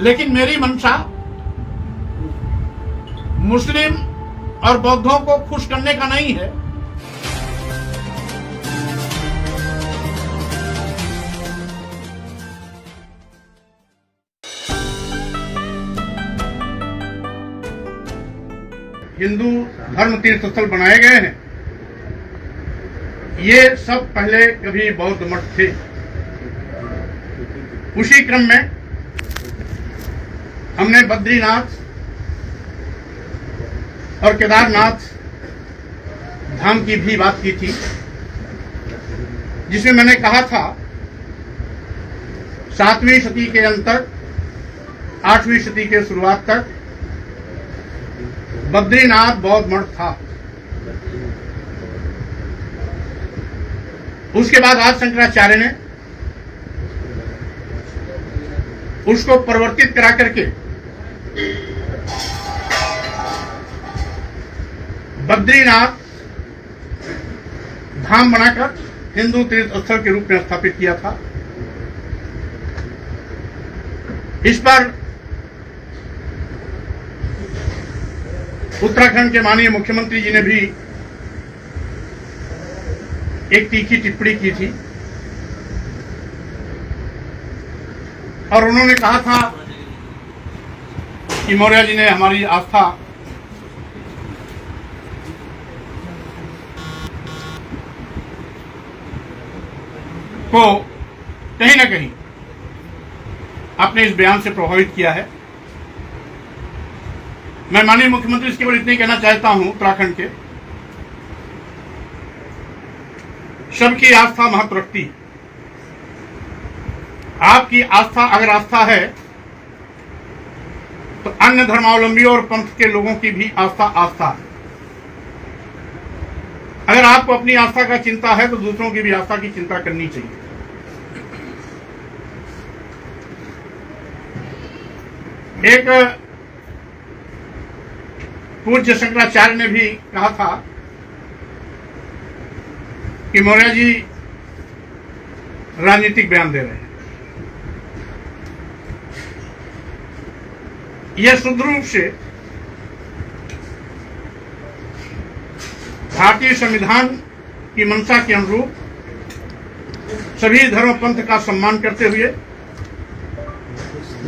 लेकिन मेरी मंशा मुस्लिम और बौद्धों को खुश करने का नहीं है। हिंदू धर्म तीर्थ स्थल बनाए गए हैं, ये सब पहले कभी बौद्ध मठ थे। उसी क्रम में हमने बद्रीनाथ और केदारनाथ धाम की भी बात की थी, जिसमें मैंने कहा था 7वीं सदी के अंत तक 8वीं सदी के शुरुआत तक बद्रीनाथ बौद्ध मठ था। उसके बाद आदि शंकराचार्य ने उसको परिवर्तित करा करके बद्रीनाथ धाम बनाकर हिंदू तीर्थ स्थल के रूप में स्थापित किया था। इस पर उत्तराखंड के माननीय मुख्यमंत्री जी ने भी एक तीखी टिप्पणी की थी और उन्होंने कहा था कि मौर्य जी ने हमारी आस्था को कहीं ना कहीं अपने इस बयान से प्रभावित किया है। मैं माननीय मुख्यमंत्री से केवल इतनी कहना चाहता हूं, उत्तराखंड के सबकी आस्था महत्व रखती है। आपकी आस्था अगर आस्था है तो अन्य धर्मावलंबियों और पंथ के लोगों की भी आस्था आस्था है। अगर आपको अपनी आस्था का चिंता है तो दूसरों की भी आस्था की चिंता करनी चाहिए। एक पूज्य शंकराचार्य ने भी कहा था कि मौर्य जी राजनीतिक बयान दे रहे हैं। यह शुद्ध रूप से भारतीय संविधान की मंशा के अनुरूप सभी धर्म पंथ का सम्मान करते हुए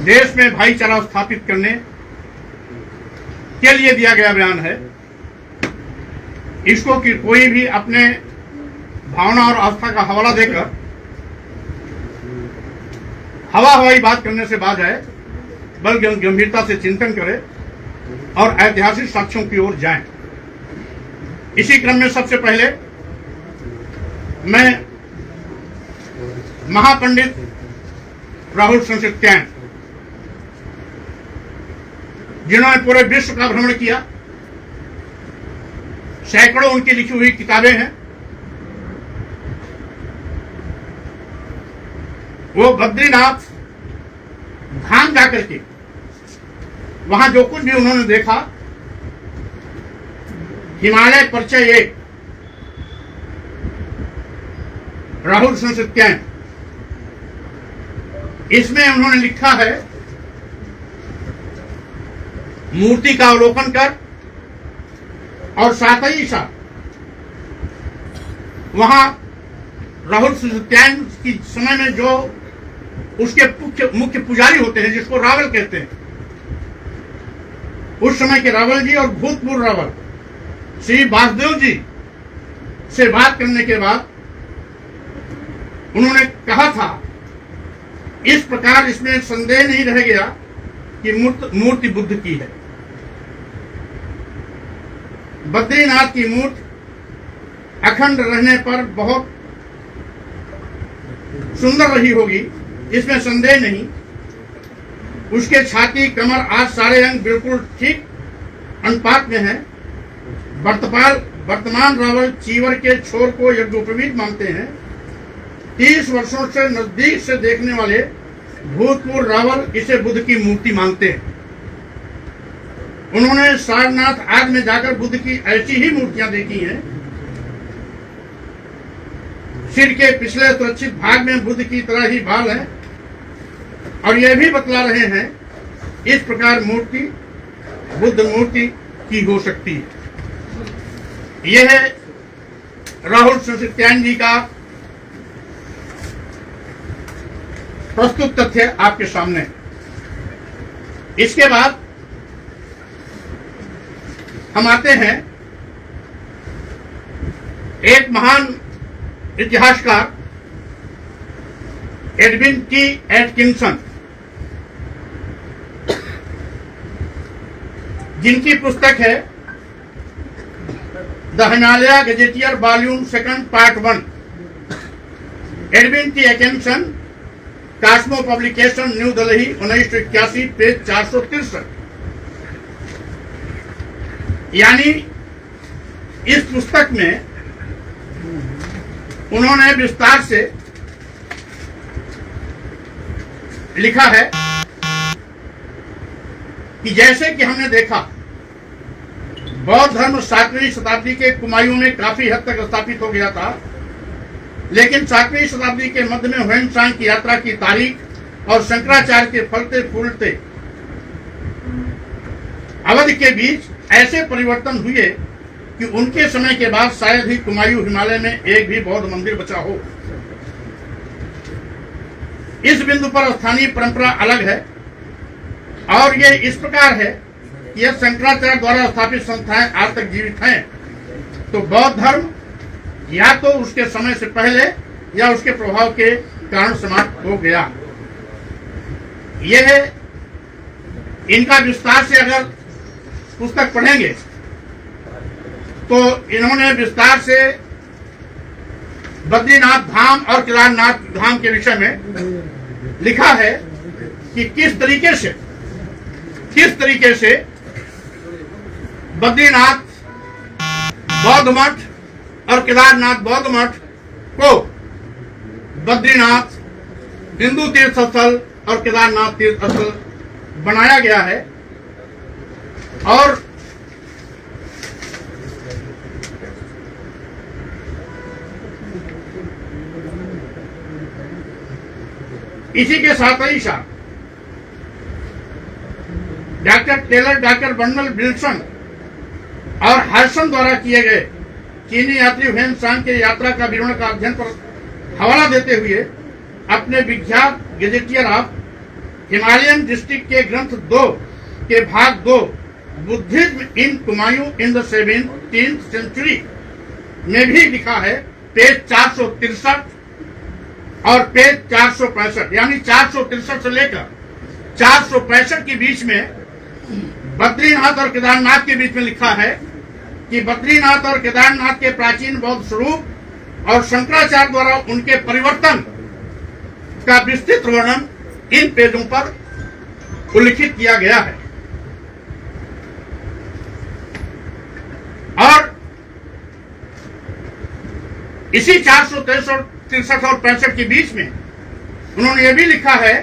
देश में भाईचारा स्थापित करने के लिए दिया गया बयान है। इसको कि कोई भी अपने भावना और आस्था का हवाला देकर हवाई बात करने से बाज आए, बल्कि गंभीरता से चिंतन करे और ऐतिहासिक साक्ष्यों की ओर जाएं। इसी क्रम में सबसे पहले मैं महापंडित राहुल संसित्यायन, जिन्होंने पूरे विश्व का भ्रमण किया, सैकड़ों उनकी लिखी हुई किताबें हैं, वो बद्रीनाथ धाम जाकर के वहां जो कुछ भी उन्होंने देखा, हिमालय परिचय एक राहुल संसित्यायन, इसमें उन्होंने लिखा है मूर्ति का अवलोकन कर और साथ ही साथ वहां राहुल संसित्यायन की समय में जो उसके मुख्य पुजारी होते हैं, जिसको रावल कहते हैं, उस समय के रावल जी और भूतपूर्व रावल श्री वासुदेव जी से बात करने के बाद उन्होंने कहा था, इस प्रकार इसमें संदेह नहीं रह गया कि मूर्ति बुद्ध की है। बद्रीनाथ की मूर्ति अखंड रहने पर बहुत सुंदर रही होगी, इसमें संदेह नहीं। उसके छाती, कमर आदि सारे अंग बिल्कुल ठीक अनुपात में हैं। वर्तमान रावल चीवर के छोर को यज्ञोपवीत मानते हैं। 30 वर्षों से नजदीक से देखने वाले भूतपूर्व रावल इसे बुद्ध की मूर्ति मानते हैं। उन्होंने सारनाथ आदि में जाकर बुद्ध की ऐसी ही मूर्तियां देखी हैं। सिर के पिछले सुरक्षित भाग में बुद्ध की तरह ही बाल हैं और यह भी बतला रहे हैं इस प्रकार मूर्ति बुद्ध मूर्ति की हो सकती है। यह है राहुल संस्कृत्यायन जी का प्रस्तुत तथ्य आपके सामने। इसके बाद हम आते हैं एक महान इतिहासकार एडविन टी एटकिंसन, जिनकी पुस्तक है the Himalaya gazetteer volume 2 part 1। Edwin T Atkinson, Cosmo publication, New Delhi, 1981, page 463। यानी इस पुस्तक में उन्होंने विस्तार से लिखा है कि जैसे कि हमने देखा बौद्ध धर्म 7वीं शताब्दी के कुमायूं में काफी हद तक स्थापित हो गया था, लेकिन 7वीं शताब्दी के मध्य में ह्वेन-त्सांग की यात्रा की तारीख और शंकराचार्य के फलते फूलते अवधि के बीच ऐसे परिवर्तन हुए कि उनके समय के बाद शायद ही कुमायूं हिमालय में एक भी बौद्ध मंदिर बचा हो। इस बिंदु पर स्थानीय परंपरा अलग है और यह इस प्रकार है कि यह शंकराचार्य द्वारा स्थापित संस्थाएं आज तक जीवित हैं, तो बौद्ध धर्म या तो उसके समय से पहले या उसके प्रभाव के कारण समाप्त हो गया। यह इनका विस्तार से अगर पुस्तक पढ़ेंगे तो इन्होंने विस्तार से बद्रीनाथ धाम और केदारनाथ धाम के विषय में लिखा है कि किस तरीके से बद्रीनाथ बौद्ध मठ और केदारनाथ बौद्ध मठ को बद्रीनाथ हिंदू तीर्थ स्थल और केदारनाथ तीर्थ स्थल बनाया गया है। और इसी के साथ ही साथ doctor Taylor, doctor Bernal Wilson और हर्सन द्वारा किए गए चीनी यात्री ह्वेन-त्सांग के यात्रा का विवरण का अध्ययन पर हवाला देते हुए अपने विख्यात गजेटियर ऑफ हिमालयन डिस्ट्रिक्ट के ग्रंथ 2 के भाग 2 Buddhism in Kumaon in the 17th century में भी लिखा है, पेज 463 और पेज 465, यानी 463 से लेकर 465 के बीच में बद्रीनाथ और केदारनाथ के बीच में लिखा है कि बद्रीनाथ और केदारनाथ के प्राचीन बौद्ध स्वरूप और शंकराचार्य द्वारा उनके परिवर्तन का विस्तृत वर्णन इन पेजों पर उल्लिखित किया गया है। और इसी 463 और 65 के बीच में उन्होंने यह भी लिखा है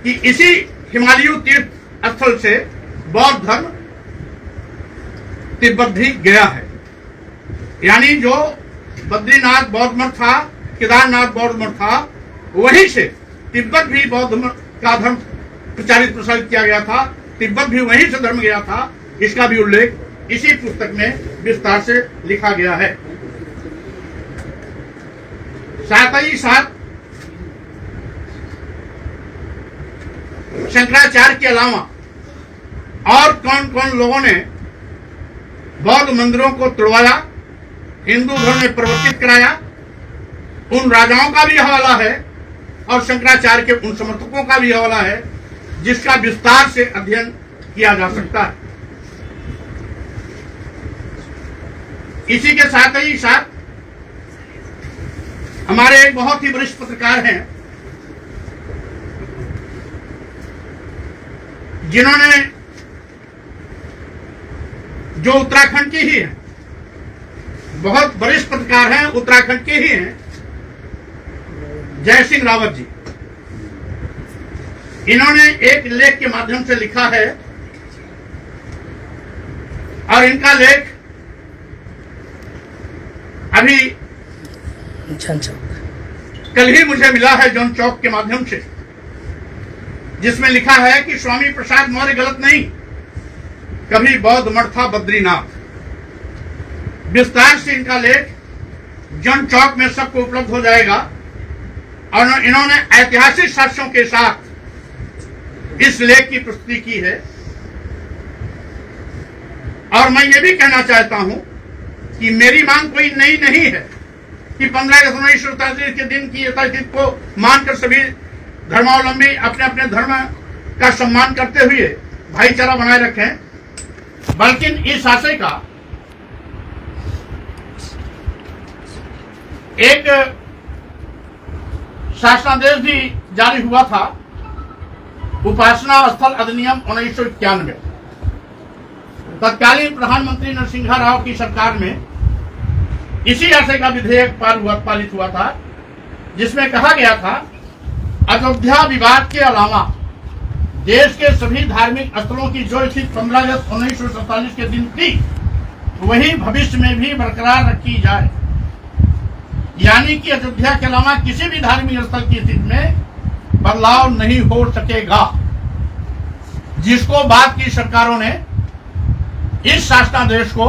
कि इसी हिमालयी तीर्थ स्थल से बौद्ध धर्म तिब्बत भी गया है। यानी जो बद्रीनाथ बौद्ध मठ था, केदारनाथ बौद्ध मठ था, वहीं से तिब्बत भी बौद्ध मठ का धर्म प्रचारित प्रसारित किया गया था, तिब्बत भी वहीं से धर्म गया था। इसका भी उल्लेख इसी पुस्तक में विस्तार से लिखा गया है। साथ ही साथ शंकराचार्य के अलावा और कौन कौन लोगों ने बौद्ध मंदिरों को तोड़वाया, हिंदू धर्म में परिवर्तित कराया, उन राजाओं का भी हवाला है और शंकराचार्य के उन समर्थकों का भी हवाला है, जिसका विस्तार से अध्ययन किया जा सकता है। इसी के साथ ही साथ हमारे एक बहुत ही वरिष्ठ पत्रकार हैं जिन्होंने, जो उत्तराखंड के ही हैं, बहुत वरिष्ठ पत्रकार हैं, उत्तराखंड के ही हैं, जय सिंह रावत जी। इन्होंने एक लेख के माध्यम से लिखा है और इनका लेख अभी कल ही मुझे मिला है जॉन चौक के माध्यम से, जिसमें लिखा है कि स्वामी प्रसाद मौर्य गलत नहीं, कभी बौद्ध मठ था बद्रीनाथ। विस्तार से इनका लेख जन चौक में सबको उपलब्ध हो जाएगा और इन्होंने ऐतिहासिक साक्ष्यों के साथ इस लेख की प्रस्तुति की है। और मैं ये भी कहना चाहता हूं कि मेरी मांग कोई नई नहीं है कि 15 जनवरी स्वतंत्रता के दिन की यथास्थिति को मानकर सभी धर्मावलंबी अपने अपने धर्म का सम्मान करते हुए भाईचारा बनाए रखें, बल्कि इस आशय का एक शासनादेश भी जारी हुआ था, उपासना स्थल अधिनियम 1991। तत्कालीन प्रधानमंत्री नरसिंहा राव की सरकार में इसी आशय का विधेयक पारित हुआ था, जिसमें कहा गया था अयोध्या विवाद के अलावा देश के सभी धार्मिक स्थलों की जो स्थिति 15 अगस्त 1947 के दिन थी वही भविष्य में भी बरकरार रखी जाए। यानी कि अयोध्या के अलावा किसी भी धार्मिक स्थल की स्थिति में बदलाव नहीं हो सकेगा, जिसको बाद की सरकारों ने इस शासनादेश को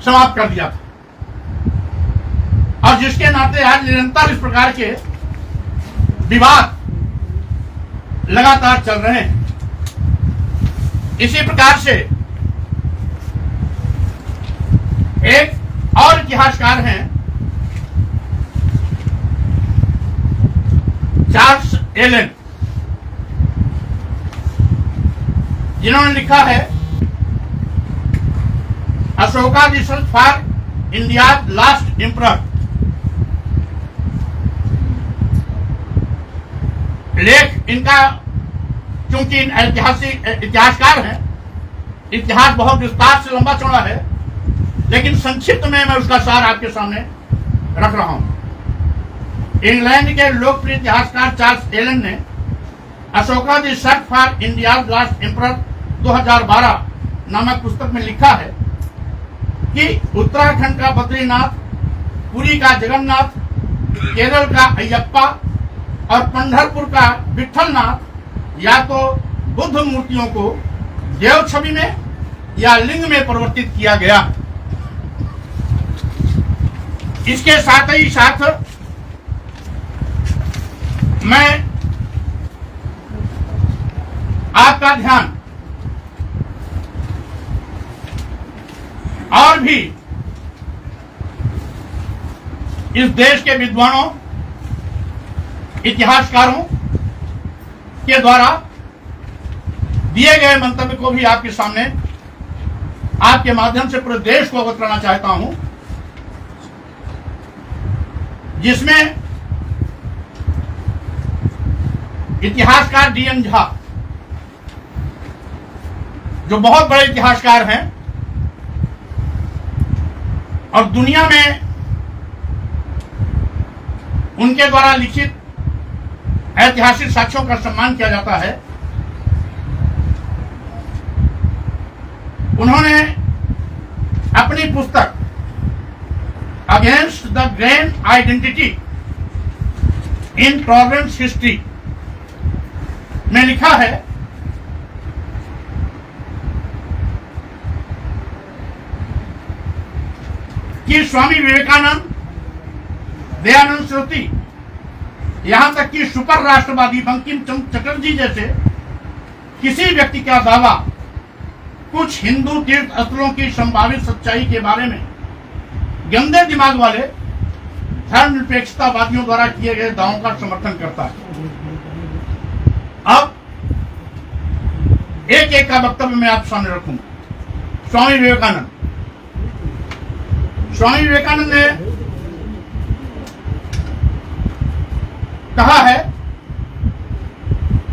समाप्त कर दिया था और जिसके नाते आज निरंतर इस प्रकार के विवाद लगातार चल रहे हैं। इसी प्रकार से एक और इतिहासकार हैं चार्ल्स एलन, जिन्होंने लिखा है Ashoka the search for India last emperor. लेख इनका क्योंकि इतिहासकार हैं, इतिहास बहुत विस्तार से लंबा चौड़ा है, लेकिन संक्षिप्त में मैं उसका सार आपके सामने रख रहा हूं। इंग्लैंड के लोकप्रिय इतिहासकार चार्ल्स एलन ने Ashoka the search for India last emperor 2012 नामक पुस्तक में लिखा है कि उत्तराखंड का बद्रीनाथ, पुरी का जगन्नाथ, केरल का अयप्पा और पंढरपुर का विठलनाथ या तो बुद्ध मूर्तियों को देव छवि में या लिंग में परिवर्तित किया गया। इसके साथ ही साथ मैं आपका ध्यान और भी इस देश के विद्वानों, इतिहासकारों के द्वारा दिए गए मंतव्य को भी आपके सामने आपके माध्यम से पूरे देश को अवगत कराना चाहता हूं, जिसमें इतिहासकार डीएन झा, जो बहुत बड़े इतिहासकार हैं और दुनिया में उनके द्वारा लिखित ऐतिहासिक साक्ष्यों का सम्मान किया जाता है, उन्होंने अपनी पुस्तक against the grain identity in tolerance history में लिखा है कि स्वामी विवेकानंद, दयानंद सरस्वती, यहां तक कि सुपर राष्ट्रवादी बंकिम चंद्र चटर्जी जैसे किसी व्यक्ति का दावा कुछ हिंदू तीर्थ स्थलों की संभावित सच्चाई के बारे में गंदे दिमाग वाले धर्मनिरपेक्षतावादियों द्वारा किए गए दावों का समर्थन करता है। अब एक एक का वक्तव्य मैं आप सामने रखूंगा। स्वामी विवेकानंद ने कहा है,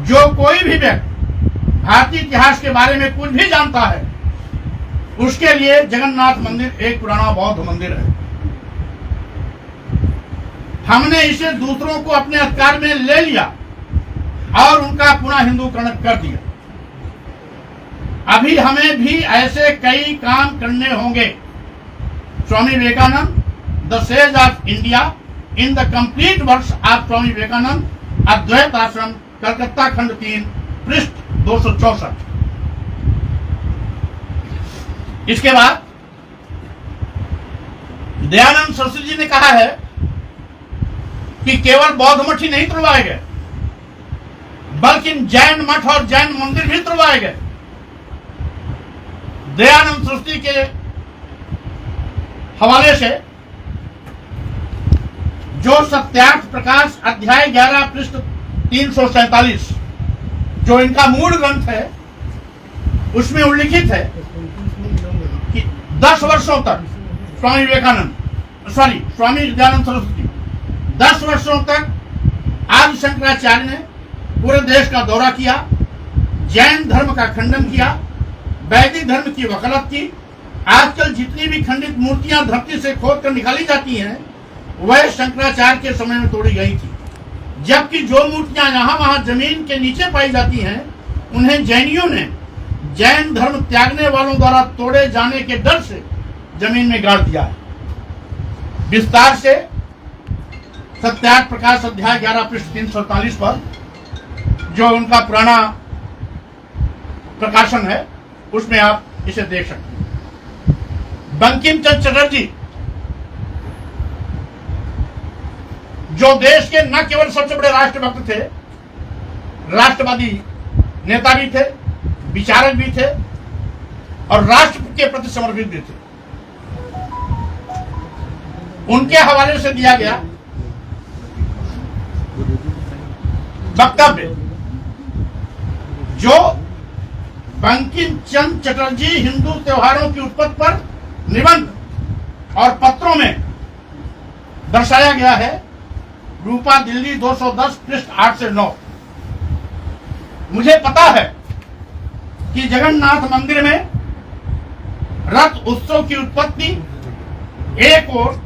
जो कोई भी व्यक्ति भारतीय इतिहास के बारे में कुछ भी जानता है उसके लिए जगन्नाथ मंदिर एक पुराना बौद्ध मंदिर है। हमने इसे दूसरों को अपने अधिकार में ले लिया और उनका पुनः हिंदूकरण कर दिया। अभी हमें भी ऐसे कई काम करने होंगे। Swami Vivekananda, the sage of India in the complete works of Swami Vivekananda, Advaita Ashrama Calcutta खंड 3 पृष्ठ 264। इसके बाद दयानंद सरस्वती जी ने कहा है कि केवल बौद्ध मठ ही नहीं तुड़वाए गए, बल्कि जैन मठ और जैन मंदिर भी तुड़वाए गए। दयानंद सरस्वती के हवाले से जो सत्यार्थ प्रकाश अध्याय 11 पृष्ठ 347 जो इनका मूल ग्रंथ है, उसमें उल्लिखित है कि 10 वर्षों तक स्वामी दयानंद सरस्वती 10 वर्षों तक आदि शंकराचार्य ने पूरे देश का दौरा किया, जैन धर्म का खंडन किया, वैदिक धर्म की वकालत की। आजकल जितनी भी खंडित मूर्तियां धरती से खोद कर निकाली जाती हैं, वह शंकराचार्य के समय में तोड़ी गई थी, जबकि जो मूर्तियां यहाँ वहां जमीन के नीचे पाई जाती हैं, उन्हें जैनियों ने जैन धर्म त्यागने वालों द्वारा तोड़े जाने के डर से जमीन में गाड़ दिया है। विस्तार से सत्यार्थ प्रकाश अध्याय 11 पृष्ठ 347 पर जो उनका पुराना प्रकाशन है, उसमें आप इसे देख सकते हैं। बंकिम चंद्र चटर्जी जो देश के न केवल सबसे बड़े राष्ट्रभक्त थे, राष्ट्रवादी नेता भी थे, विचारक भी थे और राष्ट्र के प्रति समर्पित भी थे, उनके हवाले से दिया गया वक्तव्य जो बंकिम चंद्र चटर्जी हिंदू त्योहारों की उत्पत्ति पर निबंध और पत्रों में दर्शाया गया है, रूपा दिल्ली 210 पृष्ठ 8 से 9। मुझे पता है कि जगन्नाथ मंदिर में रथ उत्सव की उत्पत्ति एक और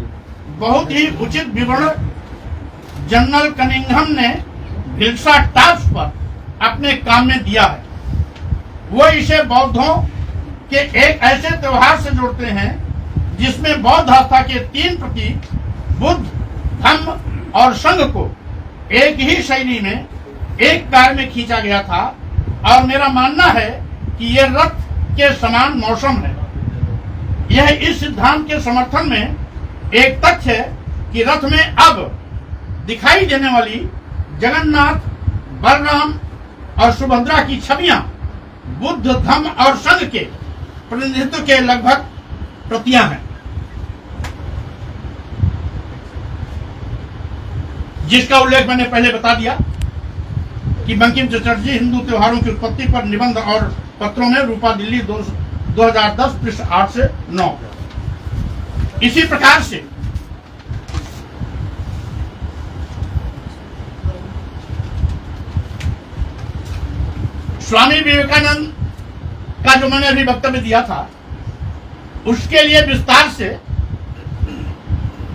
बहुत ही उचित विवरण जनरल कनिंघम ने हिल्सा टास्क पर अपने काम में दिया है। वो इसे बौद्धों के एक ऐसे त्योहार से जोड़ते हैं जिसमें बौद्ध आस्था के 3 प्रतीक बुद्ध, धम्म और संघ को एक ही शैली में एक कार में खींचा गया था, और मेरा मानना है कि यह रथ के समान मौसम है। यह इस सिद्धांत के समर्थन में एक तथ्य है कि रथ में अब दिखाई देने वाली जगन्नाथ, बलराम और सुभद्रा की छवियां बुद्ध, धम्म और संघ के प्रतिनिधित्व के लगभग प्रतियां हैं, जिसका उल्लेख मैंने पहले बता दिया कि बंकिम चटर्जी हिंदू त्योहारों की उत्पत्ति पर निबंध और पत्रों में रूपा दिल्ली 2010 पृष्ठ 8 से 9। इसी प्रकार से स्वामी विवेकानंद का जो मैंने अभी वक्तव्य दिया था, उसके लिए विस्तार से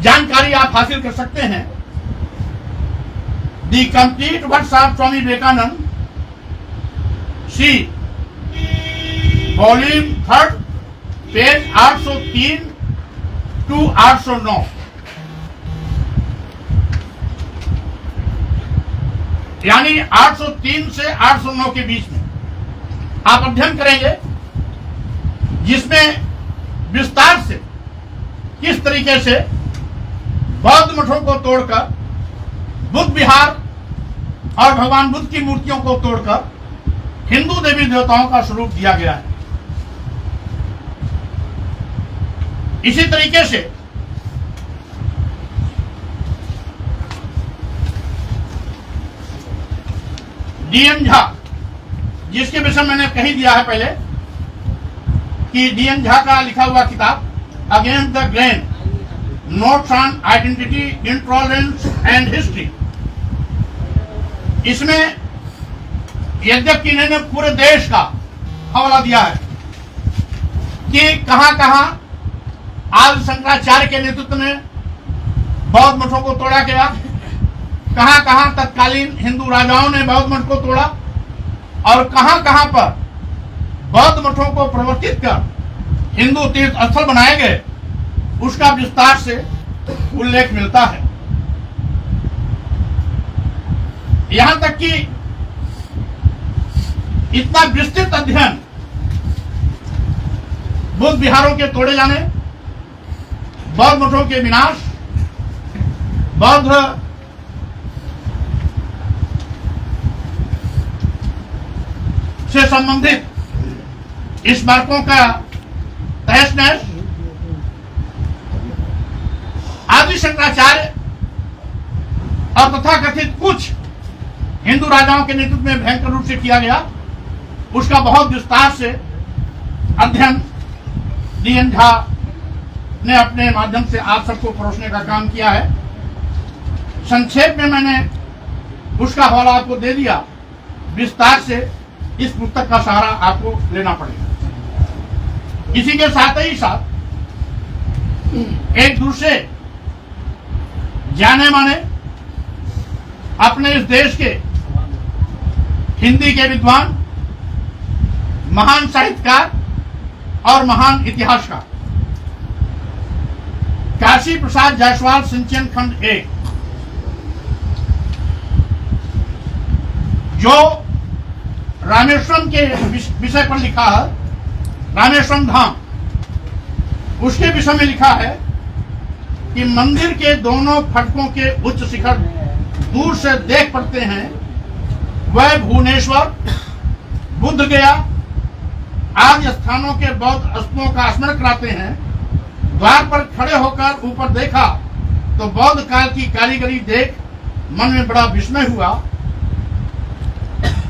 जानकारी आप हासिल कर सकते हैं। The complete works of Swami Vivekananda, see volume 3, page 803 to 809। यानी 803 से 809 के बीच में आप अध्ययन करेंगे, जिसमें विस्तार से किस तरीके से बौद्ध मठों को तोड़कर बुद्ध विहार और भगवान बुद्ध की मूर्तियों को तोड़कर हिंदू देवी देवताओं का स्वरूप दिया गया है। इसी तरीके से डीएन झा, जिसके विषय मैंने कही दिया है पहले कि डीएन झा का लिखा हुआ किताब against the grain, notes on identity, intolerance and history, इसमें यद्यपि इन्होंने पूरे देश का हवाला दिया है कि कहां कहां आदि शंकराचार्य के नेतृत्व में बौद्ध मठों को तोड़ा गया, कहां कहां तत्कालीन हिंदू राजाओं ने बौद्ध मठ को तोड़ा और कहां कहां पर बौद्ध मठों को परिवर्तित कर हिंदू तीर्थ स्थल बनाए गए, उसका विस्तार से उल्लेख मिलता है। यहां तक कि इतना विस्तृत अध्ययन बुद्ध विहारों के तोड़े जाने, बौद्ध मठों के विनाश, बौद्ध से संबंधित स्मारकों का तहस नहस आदि शंकराचार्य और तथाकथित कुछ हिंदू राजाओं के नेतृत्व में भयंकर रूप से किया गया, उसका बहुत विस्तार से अध्ययन डीएन झा ने अपने माध्यम से आप सबको परोसने का काम किया है। संक्षेप में मैंने उसका हवाला आपको दे दिया, विस्तार से इस पुस्तक का सहारा आपको लेना पड़ेगा। इसी के साथ ही साथ एक दूसरे जाने माने अपने इस देश के हिंदी के विद्वान, महान साहित्यकार और महान इतिहासकार काशी प्रसाद जायसवाल सिंचन खंड 1, जो रामेश्वरम के विषय पर लिखा है, रामेश्वरम धाम, उसके विषय में लिखा है कि मंदिर के दोनों फटकों के उच्च शिखर दूर से देख पड़ते हैं, वह भुवनेश्वर, बुद्ध गया आदि स्थानों के बौद्ध स्तूपों का स्मरण कराते हैं। द्वार पर खड़े होकर ऊपर देखा तो बौद्ध काल की कारीगरी देख मन में बड़ा विस्मय हुआ।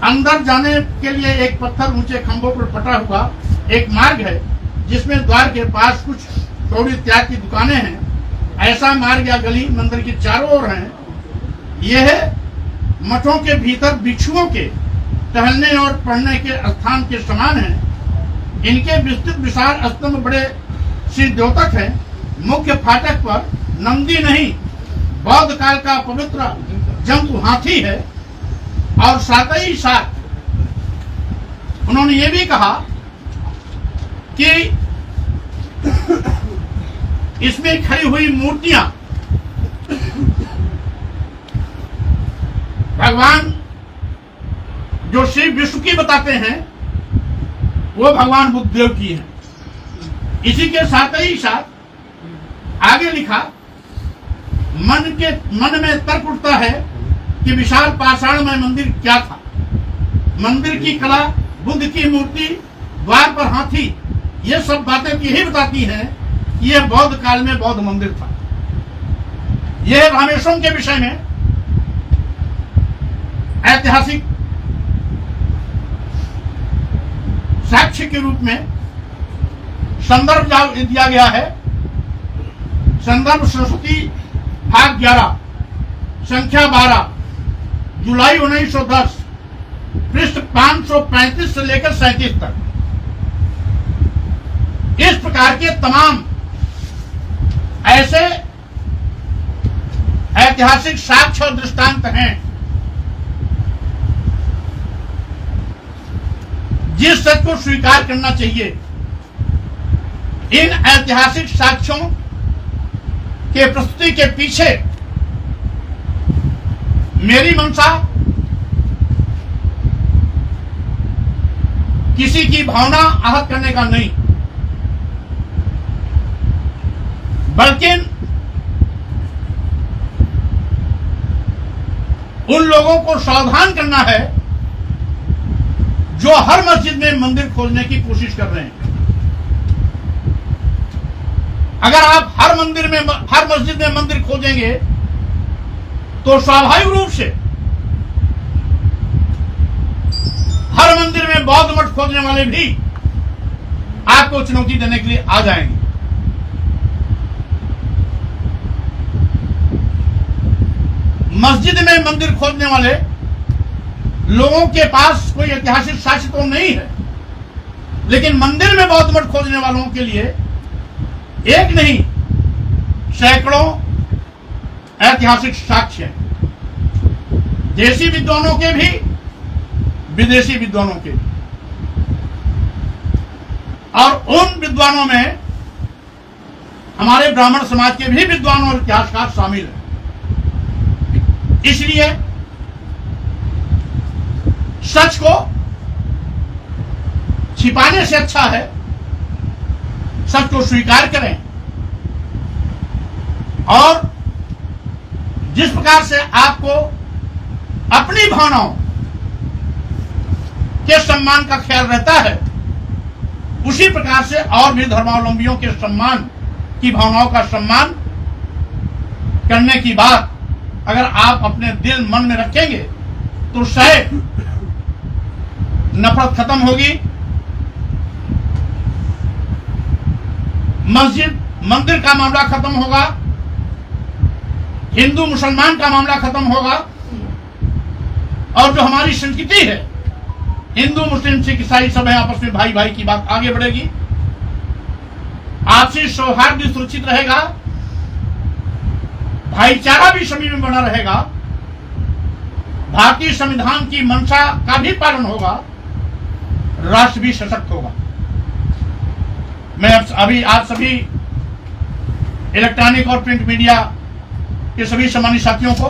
अंदर जाने के लिए एक पत्थर ऊंचे खंभों पर पटा हुआ एक मार्ग है, जिसमें द्वार के पास कुछ कौड़ी त्याग की दुकानें हैं। ऐसा मार्ग या गली मंदिर की चारों ओर है। यह मठों के भीतर भिक्षुओं के टहलने और पढ़ने के स्थान के समान है। इनके विस्तृत विशाल स्तंभ बड़े श्री द्योतक है। मुख्य फाटक पर नंदी नहीं, बौद्ध काल का पवित्र जंतु हाथी है। और साथ ही साथ उन्होंने ये भी कहा कि इसमें खड़ी हुई मूर्तियां भगवान जो श्री विष्णु की बताते हैं, वो भगवान बुद्ध देव की है। इसी के साथ ही साथ आगे लिखा, मन में तर्क उठता है कि विशाल पाषाणमय मंदिर क्या था। मंदिर की कला, बुद्ध की मूर्ति, द्वार पर हाथी, ये सब बातें यही बताती हैं कि यह बौद्ध काल में बौद्ध मंदिर था। यह रामेश्वरम के विषय में ऐतिहासिक साक्ष्य के रूप में संदर्भ दिया गया है। संदर्भ सरस्वती भाग 11 संख्या 12 जुलाई 1910 पृष्ठ 535 से लेकर 37 तक। इस प्रकार के तमाम ऐसे ऐतिहासिक साक्ष्य और दृष्टांत हैं जिस सत्य को स्वीकार करना चाहिए। इन ऐतिहासिक साक्ष्यों के प्रस्तुति के पीछे मेरी मंशा किसी की भावना आहत करने का नहीं, बल्कि उन लोगों को सावधान करना है जो हर मस्जिद में मंदिर खोजने की कोशिश कर रहे हैं। अगर आप हर मस्जिद में मंदिर खोजेंगे तो स्वाभाविक रूप से हर मंदिर में बौद्ध मठ खोजने वाले भी आपको चुनौती देने के लिए आ जाएंगे। मस्जिद में मंदिर खोजने वाले लोगों के पास कोई ऐतिहासिक साक्ष्य तो नहीं है, लेकिन मंदिर में बौद्ध मठ खोजने वालों के लिए एक नहीं सैकड़ों ऐतिहासिक साक्ष्य हैं, देशी विद्वानों के भी, विदेशी विद्वानों के भी। और उन विद्वानों में हमारे ब्राह्मण समाज के भी विद्वान और इतिहासकार शामिल हैं। इसलिए सच को छिपाने से अच्छा है सच को स्वीकार करें और जिस प्रकार से आपको अपनी भावनाओं के सम्मान का ख्याल रहता है, उसी प्रकार से और भी धर्मावलंबियों के सम्मान की भावनाओं का सम्मान करने की बात अगर आप अपने दिल मन में रखेंगे तो शायद नफरत खत्म होगी, मस्जिद मंदिर का मामला खत्म होगा, हिंदू मुसलमान का मामला खत्म होगा और जो हमारी संस्कृति है, हिंदू मुस्लिम सिख ईसाई सब है आपस में भाई भाई की बात आगे बढ़ेगी, आपसी सौहार्द भी सुरक्षित रहेगा, भाईचारा भी सभी में बना रहेगा, भारतीय संविधान की मंशा का भी पालन होगा, राष्ट्र भी सशक्त होगा। मैं अभी आप सभी इलेक्ट्रॉनिक और प्रिंट मीडिया के सभी सम्मानित साथियों को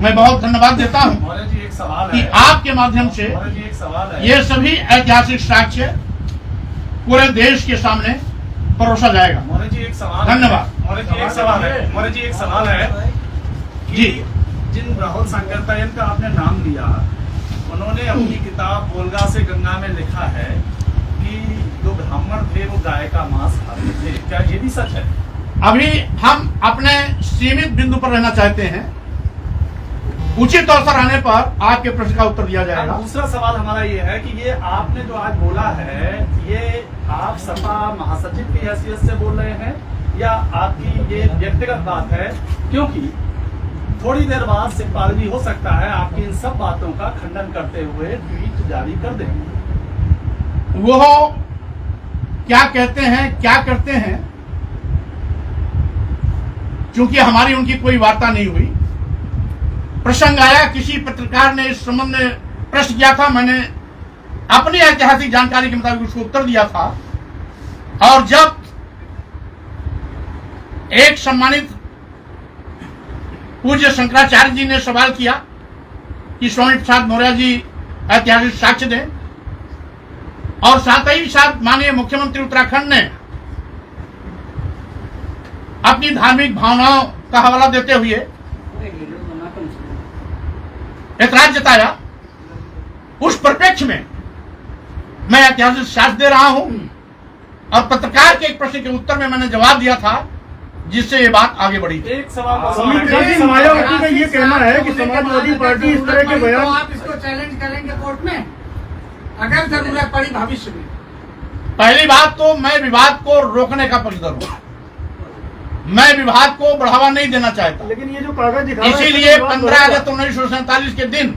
मैं बहुत धन्यवाद देता हूं जी, एक सवाल कि है। आपके माध्यम से जी, एक सवाल है। ये सभी ऐतिहासिक साक्ष्य पूरे देश के सामने परोसा जाएगा। मोरे जी एक सवाल धन्यवाद। मोरे जी एक सवाल है। मोरे जी एक सवाल है जी। जिन राहुल संकरतायन का आपने नाम लिया, उन्होंने अपनी किताब वोल्गा से गंगा में लिखा है कि जो ब्राह्मण थे वो गाय का मांस खाते थे। क्या ये भी सच है? अभी हम अपने सीमित बिंदु पर रहना चाहते हैं, उचित अवसर आने पर आपके प्रश्न का उत्तर दिया जाएगा। दूसरा सवाल हमारा ये है कि ये आपने जो आज बोला है, ये आप सपा महासचिव की हैसियत से बोल रहे हैं या आपकी ये व्यक्तिगत बात है? क्योंकि थोड़ी देर बाद सिखपाल भी हो सकता है आपकी इन सब बातों का खंडन करते हुए ट्वीट जारी कर दें। वो क्या कहते हैं, क्या करते हैं, क्योंकि हमारी उनकी कोई वार्ता नहीं हुई। प्रसंग आया, किसी पत्रकार ने इस संबंध में प्रश्न किया था, मैंने अपनी ऐतिहासिक जानकारी के मुताबिक उसको उत्तर दिया था। और जब एक सम्मानित पूज्य शंकराचार्य जी ने सवाल किया कि स्वामी प्रसाद मौर्य जी ऐतिहासिक साक्ष्य दें, और साथ ही साथ माननीय मुख्यमंत्री उत्तराखंड ने अपनी धार्मिक भावनाओं का हवाला देते हुए ऐतराज जताया, उस परिप्रेक्ष्य में मैं ऐतिहासिक साक्ष्य दे रहा हूं और पत्रकार के एक प्रश्न के उत्तर में मैंने जवाब दिया था, जिससे ये बात आगे बढ़ी। एक सवाल मायावती का ये कहना है कि समाजवादी पार्टी इस तरह के बयान, आप इसको चैलेंज करेंगे कोर्ट में अगर जरूरत पड़ी भविष्य में? पहली बात तो मैं विवाद को रोकने का पक्षधर हूं, मैं विवाद को बढ़ावा नहीं देना चाहता। लेकिन ये जो कागज दिखा रहा है, इसीलिए 15 अगस्त 1947 के दिन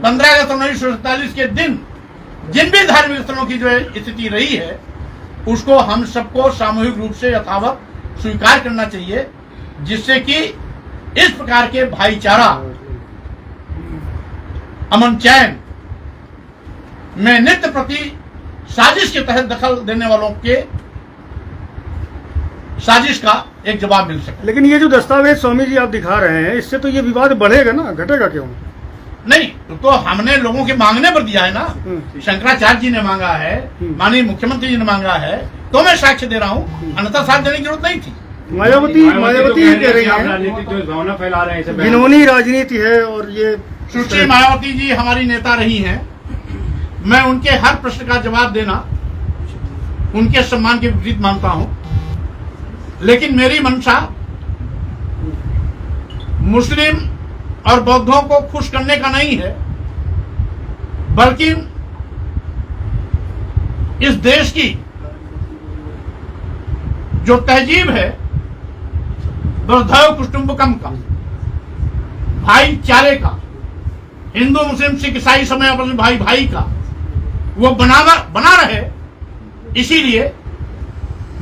15 अगस्त 1947 के दिन जिन भी धार्मिक स्थलों की जो स्थिति रही है, उसको हम सबको सामूहिक रूप से यथावत स्वीकार करना चाहिए, जिससे कि इस प्रकार के भाईचारा, अमन चैन में नित्य प्रति साजिश के तहत दखल देने वालों के साजिश का एक जवाब मिल सके। लेकिन ये जो दस्तावेज स्वामी जी आप दिखा रहे हैं, इससे तो ये विवाद बढ़ेगा ना, घटेगा क्यों? नहीं, तो हमने लोगों के मांगने पर दिया है ना। शंकराचार्य जी ने मांगा है, माननीय मुख्यमंत्री जी ने मांगा है, तो मैं साक्ष्य दे रहा हूँ, अन्यथा साक्ष्य देने की जरूरत नहीं थी। मायावती ये कह रही है राजनीतिक जो भावना फैला रहे हैं, घिनौनी राजनीति है और ये सुश्री मायावती जी हमारी नेता रही हैं, मैं उनके हर प्रश्न का जवाब देना उनके सम्मान के विपरीत मानता हूं, लेकिन मेरी मंशा मुस्लिम और बौद्धों को खुश करने का नहीं है, बल्कि इस देश की जो तहजीब है वसुधैव कुटुंबकम का, भाईचारे का, हिंदू मुस्लिम सिख ईसाई समय अपने भाई भाई का, वो बना रहे। इसीलिए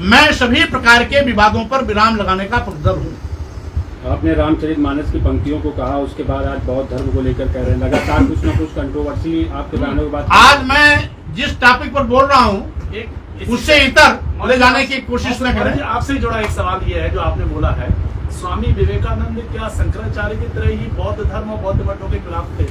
मैं सभी प्रकार के विवादों पर विराम लगाने का पक्षधर हूं। आपने रामचरितमानस की पंक्तियों को कहा, उसके बाद आज बौद्ध धर्म को लेकर कह रहे हैं, लगातार कुछ न कुछ कंट्रोवर्सी आपके बयानों के बाद। आज मैं जिस टॉपिक पर बोल रहा हूं उससे इतर ले जाने की कोशिश न करें। आपसे जुड़ा एक सवाल ये है जो आपने बोला है, स्वामी विवेकानंद क्या शंकराचार्य की तरह ही बौद्ध धर्म और बौद्ध मठों के खिलाफ थे?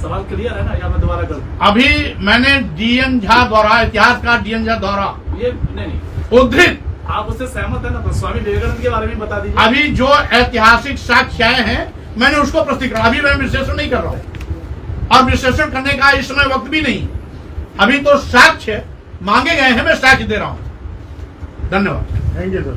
सवाल क्लियर है ना, या मैं दोबारा करूं? अभी मैंने डीएन झा द्वारा, इतिहासकार डीएन झा द्वारा ये नहीं, उद्धृत, आप उससे सहमत है ना? तो स्वामी विवेकानंद के बारे में बता दीजिए। अभी जो ऐतिहासिक साक्ष्य आए हैं मैंने उसको प्रस्तुतिकरण, अभी मैं विश्लेषण नहीं कर रहा हूं और विश्लेषण करने का इस समय वक्त भी नहीं। अभी तो साक्ष्य मांगे गए हैं, मैं साक्ष्य दे रहा हूं। धन्यवाद। Thank you sir.